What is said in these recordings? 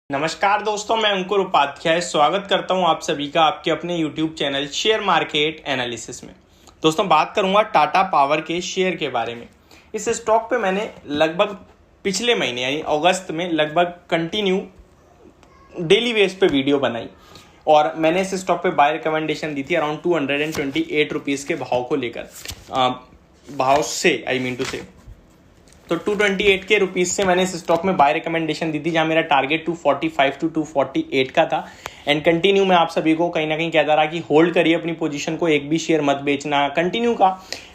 नमस्कार दोस्तों, मैं अंकुर उपाध्याय स्वागत करता हूं आप सभी का आपके अपने YouTube channel share market analysis में। दोस्तों, बात करूंगा टाटा पावर के शेयर के बारे में। इस स्टॉक पे मैंने लगभग पिछले महीने यानी अगस्त में लगभग कंटिन्यू डेली बेस पे वीडियो बनाई और मैंने इस स्टॉक पे बाय रिकमेंडेशन दी थी अराउंड 228 रुपीज़ के भाव को लेकर, भाव से आई मीन टू से। तो 228 के रुपीज़ से मैंने इस स्टॉक में बाय रिकमेंडेशन दी थी, जहां मेरा टारगेट 245 टू 248 का था। एंड कंटिन्यू मैं आप सभी को कहीं ना कहीं कहता रहा कि होल्ड करिए अपनी पोजीशन को, एक भी शेयर मत बेचना, कंटिन्यू का।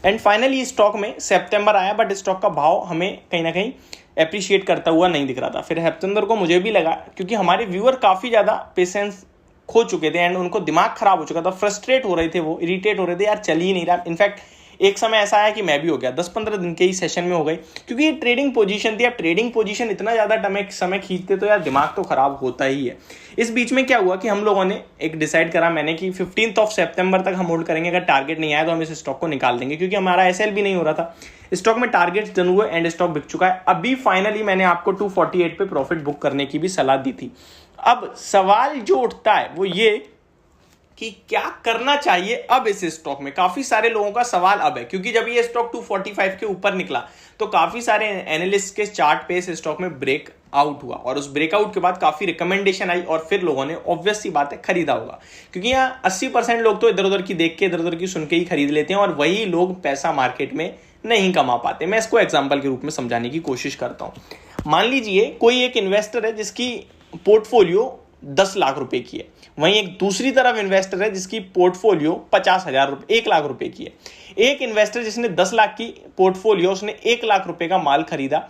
एंड फाइनली स्टॉक में सितंबर आया, बट स्टॉक का भाव हमें कहीं ना कहीं अप्रिशिएट करता हुआ नहीं दिख रहा था। फिर सितंबर को मुझे भी लगा, क्योंकि हमारे व्यूअर काफ़ी ज़्यादा पेशेंस खो चुके थे एंड उनको दिमाग खराब हो चुका था, फ्रस्ट्रेट हो रहे थे, वो इरिटेट हो रहे थे, यार चल ही नहीं रहा। इनफैक्ट एक समय ऐसा आया कि मैं भी हो गया, 10-15 दिन के ही सेशन में हो गई, क्योंकि ये ट्रेडिंग पोजीशन थी। अब ट्रेडिंग पोजीशन इतना ज़्यादा समय खींचते तो यार दिमाग तो खराब होता ही है। इस बीच में क्या हुआ कि हम लोगों ने एक डिसाइड करा मैंने कि 15 सितंबर तक हम होल्ड करेंगे, अगर टारगेट नहीं आया तो हम इस स्टॉक को निकाल देंगे, क्योंकि हमारा एसएल भी नहीं हो रहा था। स्टॉक में टारगेट डन हुए एंड स्टॉक बिक चुका है। अभी फाइनली मैंने आपको 248 पे प्रॉफिट बुक करने की भी सलाह दी थी। अब सवाल जो उठता है वो ये कि क्या करना चाहिए अब इस स्टॉक में। काफी सारे लोगों का सवाल अब है, क्योंकि जब ये स्टॉक 245 के ऊपर निकला तो काफी सारे एनालिस्ट के चार्ट पे इस स्टॉक में ब्रेक आउट हुआ और उस ब्रेकआउट के बाद काफी रिकमेंडेशन आई और फिर लोगों ने ऑब्वियस सी बात है खरीदा होगा, क्योंकि यहाँ 80% लोग तो इधर उधर की देख के इधर उधर की सुन के ही खरीद लेते हैं और वही लोग पैसा मार्केट में नहीं कमा पाते। मैं इसको एग्जाम्पल के रूप में समझाने की कोशिश करता हूं। मान लीजिए कोई एक इन्वेस्टर है जिसकी पोर्टफोलियो 10 लाख रुपए की है, वहीं एक दूसरी तरफ इन्वेस्टर है जिसकी पोर्टफोलियो 50,000 रुपए 1 लाख रुपए की है। एक इन्वेस्टर जिसने 10 लाख की पोर्टफोलियो, उसने 1 लाख रुपए का माल खरीदा।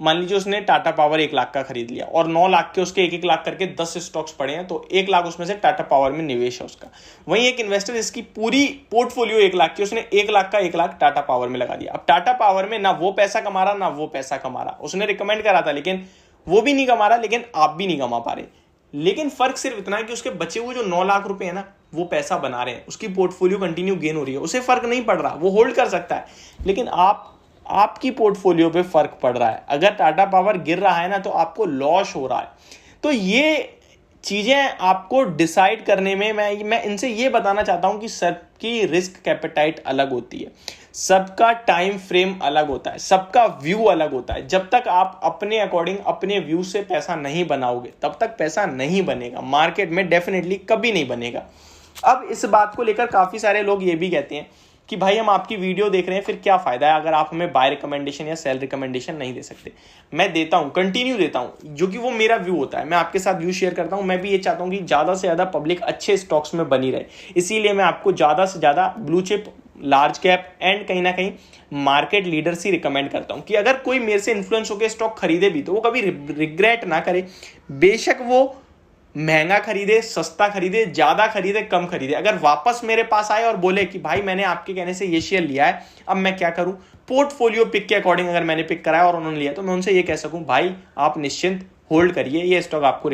मान लीजिए उसने टाटा पावर 1 लाख का खरीद लिया और 9 लाख के उसके 1-1 लाख करके 10 स्टॉक्स पड़े हैं, तो 1 लाख उसमें से टाटा पावर में निवेश है उसका। वहीं एक इन्वेस्टर जिसकी पूरी पोर्टफोलियो 1 लाख की, उसने 1 लाख का 1 लाख टाटा पावर में लगा दिया। अब टाटा पावर में ना वो पैसा कमा रहा ना वो पैसा कमा रहा, उसने रिकमेंड करा था लेकिन वो भी नहीं कमा रहा, लेकिन आप भी नहीं कमा पा रहे। लेकिन फर्क सिर्फ इतना है कि उसके बचे हुए जो 9 लाख रुपए है ना, वो पैसा बना रहे हैं, उसकी पोर्टफोलियो कंटिन्यू गेन हो रही है, उसे फर्क नहीं पड़ रहा, वो होल्ड कर सकता है। लेकिन आपकी पोर्टफोलियो पे फर्क पड़ रहा है। अगर टाटा पावर गिर रहा है ना तो आपको लॉस हो रहा है। तो ये चीजें आपको डिसाइड करने में मैं इनसे ये बताना चाहता हूं कि सबकी रिस्क कैपेटाइट अलग होती है, सबका टाइम फ्रेम अलग होता है, सबका व्यू अलग होता है। जब तक आप अपने अकॉर्डिंग अपने व्यू से पैसा नहीं बनाओगे तब तक पैसा नहीं बनेगा, मार्केट में डेफिनेटली कभी नहीं बनेगा। अब इस बात को लेकर काफी सारे लोग ये भी कहते हैं कि भाई हम आपकी वीडियो देख रहे हैं, फिर क्या फायदा है अगर आप हमें बाय रिकमेंडेशन या सेल रिकमेंडेशन नहीं दे सकते। मैं देता हूं, कंटिन्यू देता हूं, जो कि वो मेरा व्यू होता है। मैं आपके साथ व्यू शेयर करता हूं। मैं भी ये चाहता हूं कि ज्यादा से ज्यादा पब्लिक अच्छे स्टॉक्स में बनी रहे, इसीलिए मैं आपको ज्यादा से ज्यादा blue chip, large cap and कहीं ना कहीं मार्केट लीडर्स ही रिकमेंड करता हूं कि अगर कोई मेरे से इन्फ्लुएंस होकर स्टॉक खरीदे भी तो वो कभी रिग्रेट ना करे। बेशक वो महंगा खरीदे, सस्ता खरीदे, ज्यादा खरीदे, कम खरीदे, अगर वापस मेरे पास आए और बोले कि भाई मैंने आपके कहने से ये शेयर लिया है, अब मैं क्या करूं, पोर्टफोलियो पिक के अकॉर्डिंग अगर मैंने पिक कराया और उन्होंने लिया, तो मैं उनसे ये कह सकूं भाई आप निश्चिंत होल्ड करिए, ये स्टॉक आपको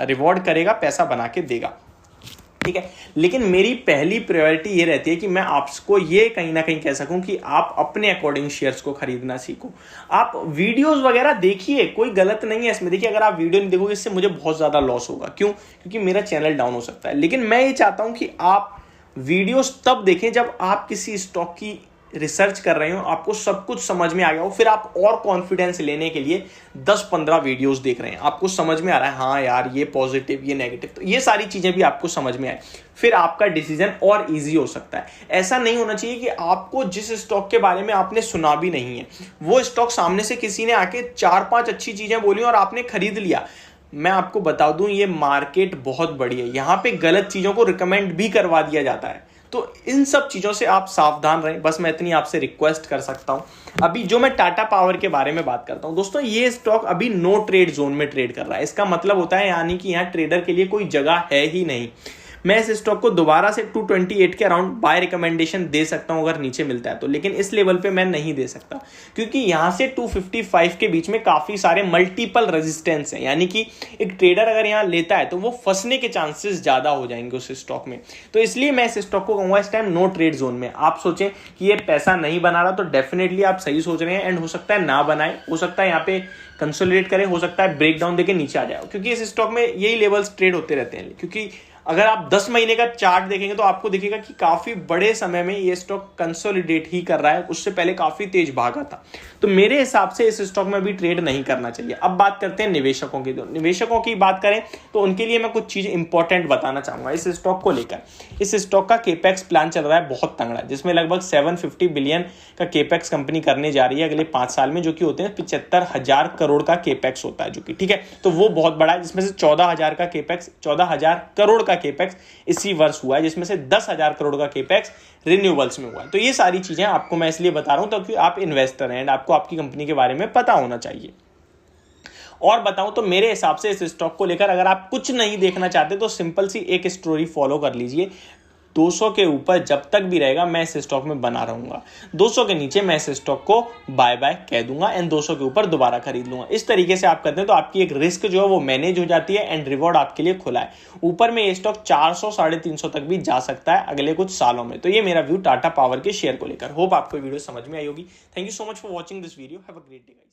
रिवॉर्ड करेगा, पैसा बना के देगा, ठीक है। लेकिन मेरी पहली प्रायोरिटी ये रहती है कि मैं आपको ये कहीं ना कहीं कह सकूं कि आप अपने अकॉर्डिंग शेयर्स को खरीदना सीखो। आप वीडियोस वगैरह देखिए, कोई गलत नहीं है इसमें। देखिए, अगर आप वीडियो नहीं देखोगे इससे मुझे बहुत ज्यादा लॉस होगा। क्यों? क्योंकि मेरा चैनल डाउन हो सकता है। लेकिन मैं ये चाहता हूं कि आप वीडियोस तब देखें जब आप किसी स्टॉक की रिसर्च कर रहे हो, आपको सब कुछ समझ में आ गया हो, फिर आप और कॉन्फिडेंस लेने के लिए 10-15 वीडियोस देख रहे हैं, आपको समझ में आ रहा है हाँ यार ये पॉजिटिव, ये नेगेटिव, तो ये सारी चीजें भी आपको समझ में आए, फिर आपका डिसीजन और इजी हो सकता है। ऐसा नहीं होना चाहिए कि आपको जिस स्टॉक के बारे में आपने सुना भी नहीं है, वो स्टॉक सामने से किसी ने आके 4-5 अच्छी चीजें बोली और आपने खरीद लिया। मैं आपको बता दूं, ये मार्केट बहुत बड़ी है, यहां पे गलत चीजों को रिकमेंड भी करवा दिया जाता है। तो इन सब चीजों से आप सावधान रहें, बस मैं इतनी आपसे रिक्वेस्ट कर सकता हूं। अभी जो मैं टाटा पावर के बारे में बात करता हूं दोस्तों, ये स्टॉक अभी नो ट्रेड जोन में ट्रेड कर रहा है। इसका मतलब होता है यानी कि यहां ट्रेडर के लिए कोई जगह है ही नहीं। मैं इस स्टॉक को दोबारा से 228 के अराउंड बाय रिकमेंडेशन दे सकता हूं अगर नीचे मिलता है तो, लेकिन इस लेवल पे मैं नहीं दे सकता क्योंकि यहां से 255 के बीच में काफी सारे मल्टीपल रेजिस्टेंस हैं, यानी कि एक ट्रेडर अगर यहां लेता है तो वो फंसने के चांसेस ज्यादा हो जाएंगे उस स्टॉक में। तो इसलिए मैं इस स्टॉक को कहूंगा इस टाइम नो ट्रेड जोन में। आप सोचें कि ये पैसा नहीं बना रहा तो डेफिनेटली आप सही सोच रहे हैं, एंड हो सकता है ना बनाए, हो सकता है यहाँ पे कंसोलिडेट करे, हो सकता है ब्रेक डाउन देके नीचे आ जाए, क्योंकि इस स्टॉक में यही लेवल्स ट्रेड होते रहते हैं। क्योंकि अगर आप 10 महीने का चार्ट देखेंगे तो आपको दिखेगा कि काफी बड़े समय में ये स्टॉक कंसोलिडेट ही कर रहा है, उससे पहले काफी तेज भागा था। तो मेरे हिसाब से इस स्टॉक में भी ट्रेड नहीं करना चाहिए। अब बात करते हैं निवेशकों की। तो निवेशकों की बात करें तो उनके लिए मैं कुछ चीज इंपॉर्टेंट बताना चाहूंगा इस स्टॉक को लेकर। इस स्टॉक का केपेक्स प्लान चल रहा है बहुत तगड़ा, जिसमें लगभग 750 बिलियन का केपेक्स कंपनी करने जा रही है अगले 5 साल में, जो कि होते हैं 75,000 करोड़ का केपेक्स होता है, जो कि ठीक है। तो वो बहुत बड़ा है, जिसमें से 14,000 का केपेक्स, 14,000 करोड़ का केपेक्स इसी वर्ष हुआ है, जिसमें से 10,000 करोड़ का केपेक्स रिन्यूएबल्स में हुआ है। तो ये सारी चीजें आपको मैं इसलिए बता रहा हूं ताकि आप इन्वेस्टर हैं एंड आपको आपकी कंपनी के बारे में पता होना चाहिए। और बताऊं तो मेरे हिसाब से इस स्टॉक को लेकर अगर आप कुछ नहीं देखना चाहते तो सिंपल सी एक स्टोरी फॉलो कर लीजिए। 200 के ऊपर जब तक भी रहेगा मैं इस स्टॉक में बना रहूंगा, 200 के नीचे मैं इस स्टॉक को बाय बाय कह दूंगा एंड 200 के ऊपर दोबारा खरीद लूंगा। इस तरीके से आप करते हैं तो आपकी एक रिस्क जो है वो मैनेज हो जाती है एंड रिवॉर्ड आपके लिए खुला है। ऊपर में ये स्टॉक 400 350 तक भी जा सकता है अगले कुछ सालों में। तो ये मेरा व्यू टाटा पावर के शेयर को लेकर। होप आपको वीडियो समझ में आई होगी। Thank you so much for watching this video. Have a great day.